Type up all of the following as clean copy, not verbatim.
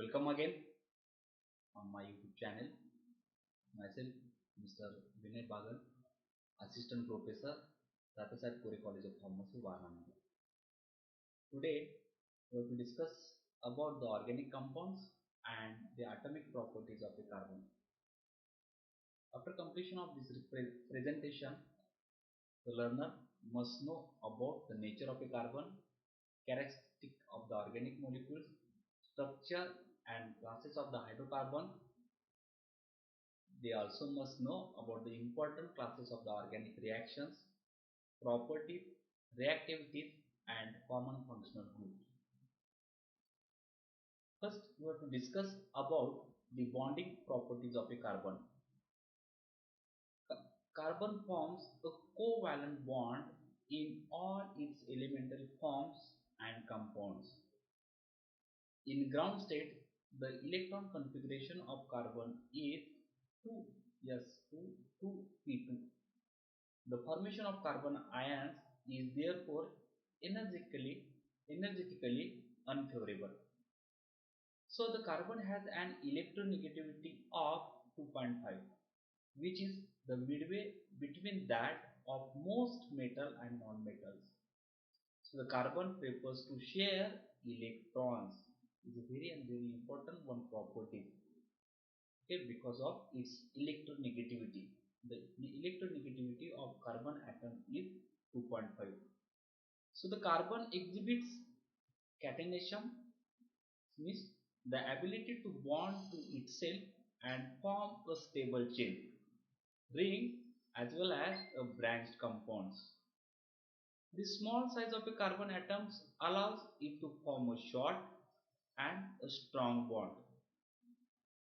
Welcome again on my YouTube channel. Myself, Mr. Vinay Bagan, Assistant Professor, Rathasat Kore College of Pharmacy, Varanasi. Today, we are to discuss about the organic compounds and the atomic properties of the carbon. After completion of this presentation, the learner must know about the nature of a carbon, characteristic of the organic molecules, structure and classes of the hydrocarbon. They also must know about the important classes of the organic reactions, properties, reactivities, and common functional groups. First, we have to discuss about the bonding properties of a carbon. Carbon forms a covalent bond in all its elemental forms and compounds. In ground state, the electron configuration of carbon is 2s2 2p2. The formation of carbon ions is therefore energetically unfavorable. So the carbon has an electronegativity of 2.5, which is the midway between that of most metal and non-metals. So the carbon prefers to share electrons. Is a very and very important one property. Okay, because of its electronegativity. The electronegativity of carbon atom is 2.5. So the carbon exhibits catenation, means the ability to bond to itself and form a stable chain, ring as well as a branched compounds. The small size of a carbon atoms allows it to form a short and a strong bond,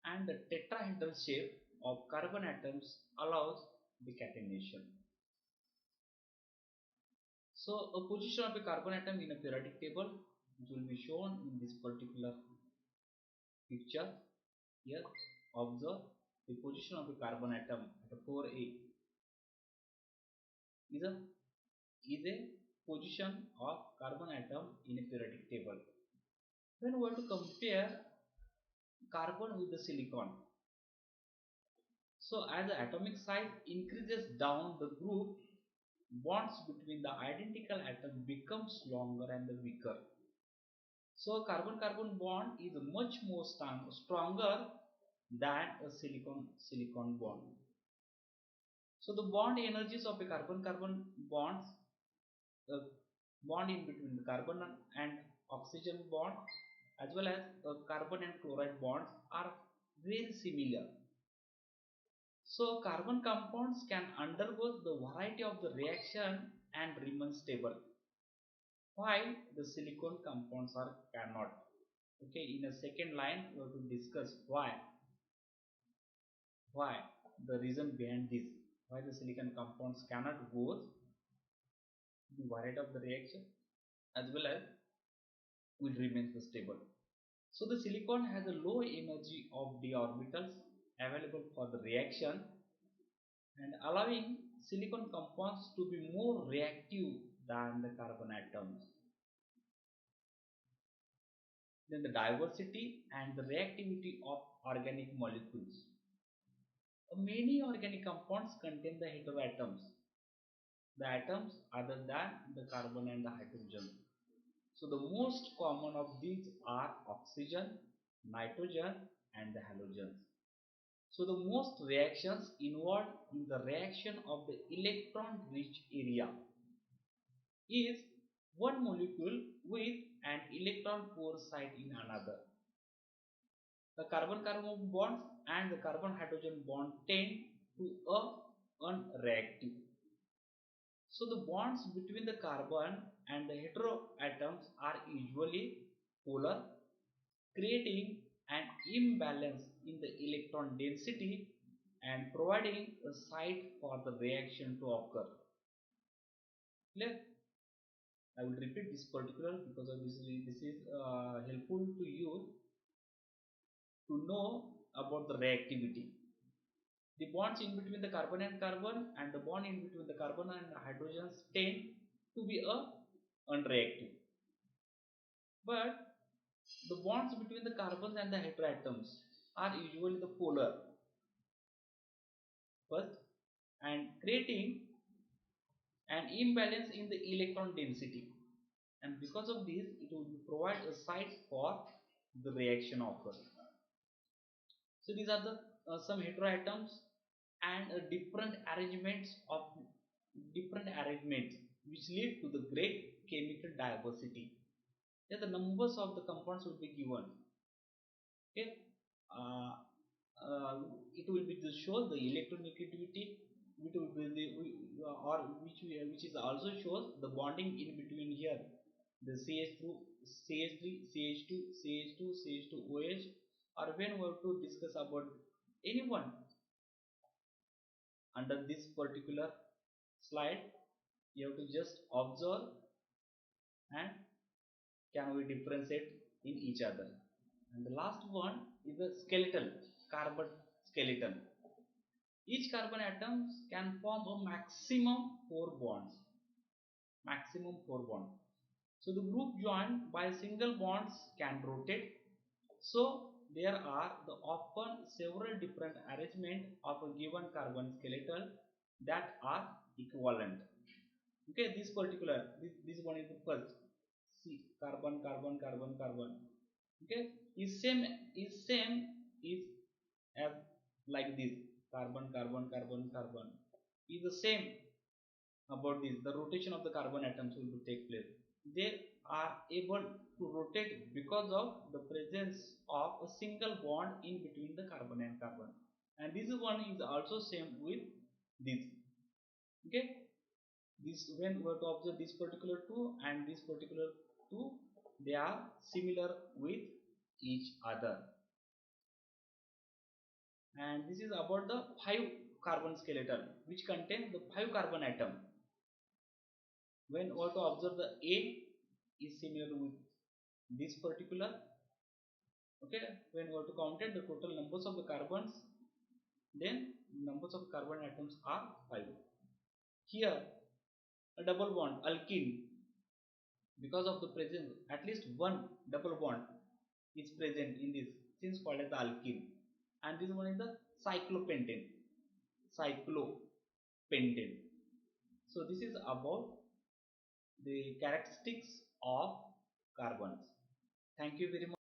and the tetrahedral shape of carbon atoms allows the catenation. So a position of a carbon atom in a periodic table, which will be shown in this particular picture. Here, observe the position of a carbon atom at 4a is a position of carbon atom in a periodic table. When we have to compare carbon with the silicon, so as the atomic size increases down the group, bonds between the identical atom becomes longer and weaker. So carbon-carbon bond is much more stronger than a silicon bond. So the bond energies of a carbon-carbon bonds, the bond in between the carbon and oxygen bond, as well as carbon and chloride bonds, are very similar. So carbon compounds can undergo the variety of the reaction and remain stable, while the silicon compounds are cannot. Okay, in a second line we have to discuss why the reason behind this, why the silicon compounds cannot go the variety of the reaction as well as will remain stable. So the silicon has a low energy of d orbitals available for the reaction and allowing silicon compounds to be more reactive than the carbon atoms. Then the diversity and the reactivity of organic molecules. Many organic compounds contain the heteroatoms, the atoms other than the carbon and the hydrogen. So the most common of these are oxygen, nitrogen and the halogens. So the most reactions involved in the reaction of the electron rich area is one molecule with an electron poor site in another. The carbon-carbon bonds and the carbon-hydrogen bond tend to a unreactive. So the bonds between the carbon and the heteroatoms are usually polar, creating an imbalance in the electron density and providing a site for the reaction to occur. Clear? I will repeat this particular because of this is helpful to you to know about the reactivity. The bonds in between the carbon and the bond in between the carbon and hydrogens tend to be unreactive. But The bonds between the carbons and the heteroatoms are usually the polar first, and creating an imbalance in the electron density, and because of this it will provide a site for the reaction occur. So these are the some heteroatoms and different arrangements which lead to the great chemical diversity. Here the numbers of the compounds will be given. Okay, uh, uh, it will be to show the electronegativity, which will be the or which is also shows the bonding in between here, the CH through CH3 CH2 CH2 CH2 OH. Or when we have to discuss about anyone under this particular slide, you have to just observe and can we differentiate in each other. And the last one is the skeletal carbon skeleton. Each carbon atom can form a maximum four bonds. So the group joined by single bonds can rotate. So there are the often several different arrangement of a given carbon skeleton that are equivalent. Okay, this one is the first. See, carbon carbon carbon carbon. Okay, is same is as like this, carbon carbon carbon carbon is the same about this. The rotation of the carbon atoms will take place. They are able to rotate because of the presence of a single bond in between the carbon and carbon, and this one is also same with this. Okay, this when we have to observe this particular two and this particular two, they are similar with each other. And this is about the 5 carbon skeleton which contains the 5 carbon atom. When we have to observe the A is similar with this particular. Okay, when we have to count the total numbers of the carbons, then numbers of carbon atoms are 5. Here a double bond alkene, because of the presence at least one double bond is present in this, since called as the alkene. And this one is the cyclopentane. cyclopentane so this is about the characteristics of carbons. Thank you very much.